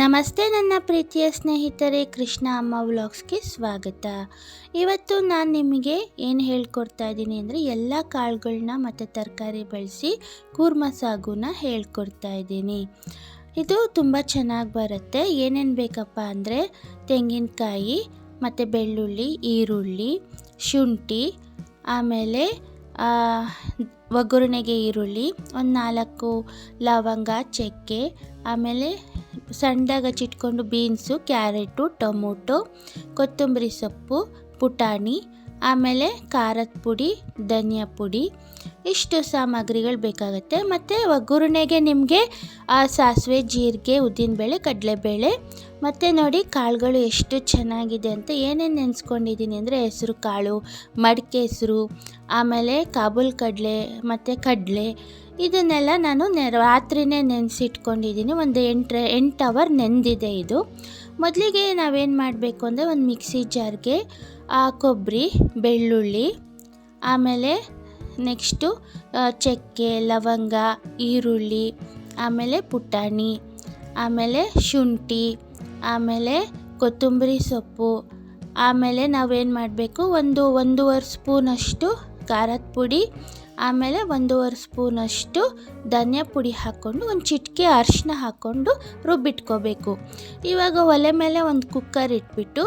ನಮಸ್ತೆ ನನ್ನ ಪ್ರೀತಿಯ ಸ್ನೇಹಿತರೆ, ಕೃಷ್ಣ ಅಮ್ಮ ವ್ಲಾಗ್ಸ್ಗೆ ಸ್ವಾಗತ. ಇವತ್ತು ನಾನು ನಿಮಗೆ ಏನು ಹೇಳ್ಕೊಡ್ತಾ ಇದ್ದೀನಿ ಅಂದರೆ ಎಲ್ಲ ಕಾಳುಗಳನ್ನ ಮತ್ತು ತರಕಾರಿ ಬಳಸಿ ಕೂರ್ಮ ಸಾಗುನ ಹೇಳ್ಕೊಡ್ತಾ ಇದ್ದೀನಿ. ಇದು ತುಂಬ ಚೆನ್ನಾಗಿ ಬರುತ್ತೆ. ಏನೇನು ಬೇಕಪ್ಪ ಅಂದರೆ ತೆಂಗಿನಕಾಯಿ ಮತ್ತು ಬೆಳ್ಳುಳ್ಳಿ, ಈರುಳ್ಳಿ, ಶುಂಠಿ, ಆಮೇಲೆ ಒಗ್ಗರಣೆಗೆ ಈರುಳ್ಳಿ, ಒಂದು 4 ಲವಂಗ, ಚಕ್ಕೆ, ಆಮೇಲೆ ಸಣ್ಣದಾಗಿ ಹಚ್ಚಿಟ್ಕೊಂಡು ಬೀನ್ಸು, ಕ್ಯಾರೆಟು, ಟೊಮೊಟೊ, ಕೊತ್ತಂಬರಿ ಸೊಪ್ಪು, ಪುಟಾಣಿ, ಆಮೇಲೆ ಖಾರದ ಪುಡಿ, ಧನಿಯಾ ಪುಡಿ, ಇಷ್ಟು ಸಾಮಗ್ರಿಗಳು ಬೇಕಾಗುತ್ತೆ. ಮತ್ತು ಒಗ್ಗರಣೆಗೆ ನಿಮಗೆ ಸಾಸಿವೆ, ಜೀರಿಗೆ, ಉದ್ದಿನಬೇಳೆ, ಕಡಲೆಬೇಳೆ. ಮತ್ತು ನೋಡಿ ಕಾಳುಗಳು ಎಷ್ಟು ಚೆನ್ನಾಗಿದೆ ಅಂತ. ಏನೇನು ನೆನೆಸ್ಕೊಂಡಿದ್ದೀನಿ ಅಂದರೆ ಹೆಸರು ಕಾಳು, ಮಡಿಕೆ ಹೆಸರು, ಆಮೇಲೆ ಕಾಬೂಲ್ ಕಡಲೆ ಮತ್ತು ಕಡಲೆ, ಇದನ್ನೆಲ್ಲ ನಾನು ರಾತ್ರಿನೇ ನೆನೆಸಿಟ್ಕೊಂಡಿದ್ದೀನಿ. ಒಂದು 8 ಅವರ್ ನೆಂದಿದೆ ಇದು. ಮೊದಲಿಗೆ ನಾವೇನು ಮಾಡಬೇಕು ಅಂದರೆ ಒಂದು ಮಿಕ್ಸಿ ಜಾರ್ಗೆ ಕೊಬ್ಬರಿ, ಬೆಳ್ಳುಳ್ಳಿ, ಆಮೇಲೆ ನೆಕ್ಸ್ಟು ಚಕ್ಕೆ, ಲವಂಗ, ಈರುಳ್ಳಿ, ಆಮೇಲೆ ಪುಟಾಣಿ, ಆಮೇಲೆ ಶುಂಠಿ, ಆಮೇಲೆ ಕೊತ್ತಂಬರಿ ಸೊಪ್ಪು, ಆಮೇಲೆ ನಾವೇನು ಮಾಡಬೇಕು ಒಂದೂವರೆ ಸ್ಪೂನಷ್ಟು ಖಾರದ ಪುಡಿ, ಆಮೇಲೆ 1.5 ಸ್ಪೂನಷ್ಟು ಧನಿಯಾ ಪುಡಿ ಹಾಕ್ಕೊಂಡು ಒಂದು ಚಿಟಿಕೆ ಅರಿಶಿನ ಹಾಕ್ಕೊಂಡು ರುಬ್ಬಿಟ್ಕೋಬೇಕು. ಇವಾಗ ಒಲೆ ಮೇಲೆ ಒಂದು ಕುಕ್ಕರ್ ಇಟ್ಬಿಟ್ಟು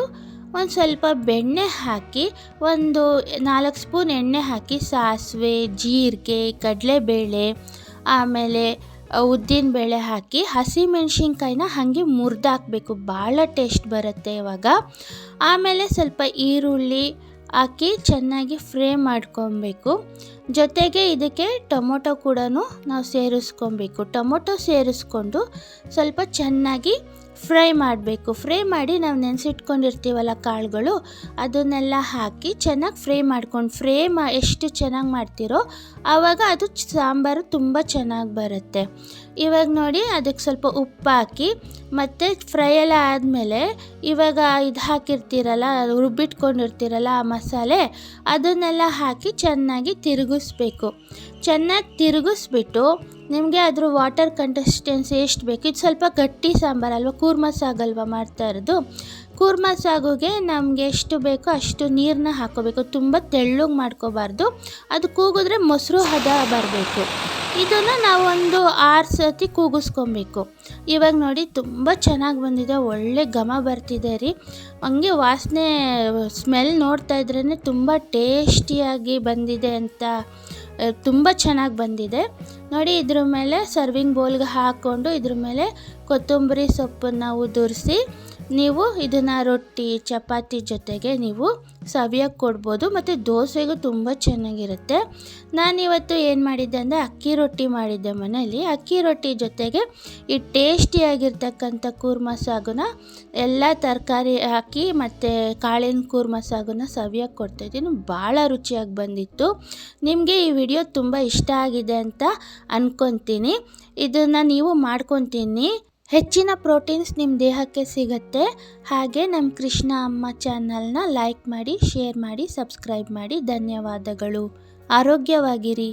ಒಂದು ಸ್ವಲ್ಪ ಬೆಣ್ಣೆ ಹಾಕಿ, ಒಂದು 4 ಸ್ಪೂನ್ ಎಣ್ಣೆ ಹಾಕಿ ಸಾಸಿವೆ, ಜೀರಿಗೆ, ಕಡಲೆಬೇಳೆ, ಆಮೇಲೆ ಉದ್ದಿನಬೇಳೆ ಹಾಕಿ ಹಸಿಮೆಣ್ಸಿನ್ಕಾಯಿನ ಹಾಗೆ ಮುರಿದಾಕಬೇಕು. ಭಾಳ ಟೇಸ್ಟ್ ಬರುತ್ತೆ ಇವಾಗ. ಆಮೇಲೆ ಸ್ವಲ್ಪ ಈರುಳ್ಳಿ ಹಾಕಿ ಚೆನ್ನಾಗಿ ಫ್ರೈ ಮಾಡ್ಕೊಬೇಕು. ಜೊತೆಗೆ ಇದಕ್ಕೆ ಟೊಮೊಟೊ ಕೂಡ ನಾವು ಸೇರಿಸ್ಕೊಬೇಕು. ಟೊಮೊಟೊ ಸೇರಿಸ್ಕೊಂಡು ಸ್ವಲ್ಪ ಚೆನ್ನಾಗಿ ಫ್ರೈ ಮಾಡಬೇಕು. ಫ್ರೈ ಮಾಡಿ ನಾವು ನೆನೆಸಿಟ್ಕೊಂಡಿರ್ತೀವಲ್ಲ ಕಾಳುಗಳು, ಅದನ್ನೆಲ್ಲ ಹಾಕಿ ಚೆನ್ನಾಗಿ ಫ್ರೈ ಮಾಡ್ಕೊಂಡು ಎಷ್ಟು ಚೆನ್ನಾಗಿ ಮಾಡ್ತೀರೋ ಆವಾಗ ಅದು ಸಾಂಬಾರು ತುಂಬ ಚೆನ್ನಾಗಿ ಬರುತ್ತೆ. ಇವಾಗ ನೋಡಿ ಅದಕ್ಕೆ ಸ್ವಲ್ಪ ಉಪ್ಪು ಹಾಕಿ ಮತ್ತು ಫ್ರೈ ಎಲ್ಲ ಆದಮೇಲೆ ಇವಾಗ ಇದು ಹಾಕಿರ್ತೀರಲ್ಲ, ರುಬ್ಬಿಟ್ಕೊಂಡಿರ್ತೀರಲ್ಲ ಆ ಮಸಾಲೆ, ಅದನ್ನೆಲ್ಲ ಹಾಕಿ ಚೆನ್ನಾಗಿ ತಿರುಗಿಸ್ಬೇಕು. ಚೆನ್ನಾಗಿ ತಿರುಗಿಸ್ಬಿಟ್ಟು ನಿಮಗೆ ಅದ್ರ ವಾಟರ್ ಕನ್ಸಿಸ್ಟೆನ್ಸಿ ಎಷ್ಟು ಬೇಕು, ಇದು ಸ್ವಲ್ಪ ಗಟ್ಟಿ ಸಾಂಬಾರಲ್ವ, ಕೂರ್ಮ ಸಾಗಲ್ವ ಮಾಡ್ತಾ ಇರೋದು. ಕೂರ್ಮ ಸಾಗುಗೆ ನಮಗೆ ಎಷ್ಟು ಬೇಕೋ ಅಷ್ಟು ನೀರನ್ನ ಹಾಕ್ಕೋಬೇಕು. ತುಂಬ ತೆಳ್ಳಗೆ ಮಾಡ್ಕೋಬಾರ್ದು, ಅದು ಕೂಗಿದ್ರೆ ಮೊಸರು ಹದ ಬರಬೇಕು. ಇದನ್ನು ನಾವು ಒಂದು 6 ಸತಿ ಕೂಗಿಸ್ಕೊಬೇಕು. ಇವಾಗ ನೋಡಿ ತುಂಬ ಚೆನ್ನಾಗಿ ಬಂದಿದೆ, ಒಳ್ಳೆ ಘಮ ಬರ್ತಿದೆ ರೀ. ಹಂಗೆ ವಾಸನೆ ಸ್ಮೆಲ್ ನೋಡ್ತಾ ಇದ್ರೇ ತುಂಬ ಟೇಸ್ಟಿಯಾಗಿ ಬಂದಿದೆ ಅಂತ, ತುಂಬ ಚೆನ್ನಾಗಿ ಬಂದಿದೆ ನೋಡಿ. ಇದ್ರ ಮೇಲೆ ಸರ್ವಿಂಗ್ ಬೌಲ್ಗೆ ಹಾಕ್ಕೊಂಡು ಇದ್ರ ಮೇಲೆ ಕೊತ್ತಂಬರಿ ಸೊಪ್ಪನ್ನು ಉದುರಿಸಿ ನೀವು ಇದನ್ನು ರೊಟ್ಟಿ, ಚಪಾತಿ ಜೊತೆಗೆ ನೀವು ಸವಿಯೋಕ್ಕೆ ಕೊಡ್ಬೋದು. ಮತ್ತು ದೋಸೆಗೂ ತುಂಬ ಚೆನ್ನಾಗಿರುತ್ತೆ. ನಾನಿವತ್ತು ಏನು ಮಾಡಿದ್ದೆ ಅಂದರೆ ಅಕ್ಕಿ ರೊಟ್ಟಿ ಮಾಡಿದ್ದೆ ಮನೇಲಿ. ಅಕ್ಕಿ ರೊಟ್ಟಿ ಜೊತೆಗೆ ಈ ಟೇಸ್ಟಿಯಾಗಿರ್ತಕ್ಕಂಥ ಕೂರ್ಮ ಸಾಗುನ ಎಲ್ಲ ತರಕಾರಿ ಹಾಕಿ ಮತ್ತು ಕಾಳಿನ ಕೂರ್ಮ ಸಾಗುನ ಸವಿಯೋಕ್ಕೆ ಕೊಡ್ತಾಯಿದ್ದೀನಿ. ಭಾಳ ರುಚಿಯಾಗಿ ಬಂದಿತ್ತು. ನಿಮಗೆ ಈ ವಿಡಿಯೋ ತುಂಬ ಇಷ್ಟ ಆಗಿದೆ ಅಂತ ಅಂದ್ಕೊತೀನಿ. ಇದನ್ನು ನೀವು ಮಾಡ್ಕೊತೀನಿ. ಹೆಚ್ಚಿನ ಪ್ರೋಟೀನ್ಸ್ ನಿಮ್ಮ ದೇಹಕ್ಕೆ ಸಿಗುತ್ತೆ. ಹಾಗೆ ನಮ್ಮ ಕೃಷ್ಣ ಅಮ್ಮ ಚಾನಲ್ನ ಲೈಕ್ ಮಾಡಿ, ಶೇರ್ ಮಾಡಿ, ಸಬ್ಸ್ಕ್ರೈಬ್ ಮಾಡಿ. ಧನ್ಯವಾದಗಳು. ಆರೋಗ್ಯವಾಗಿರಿ.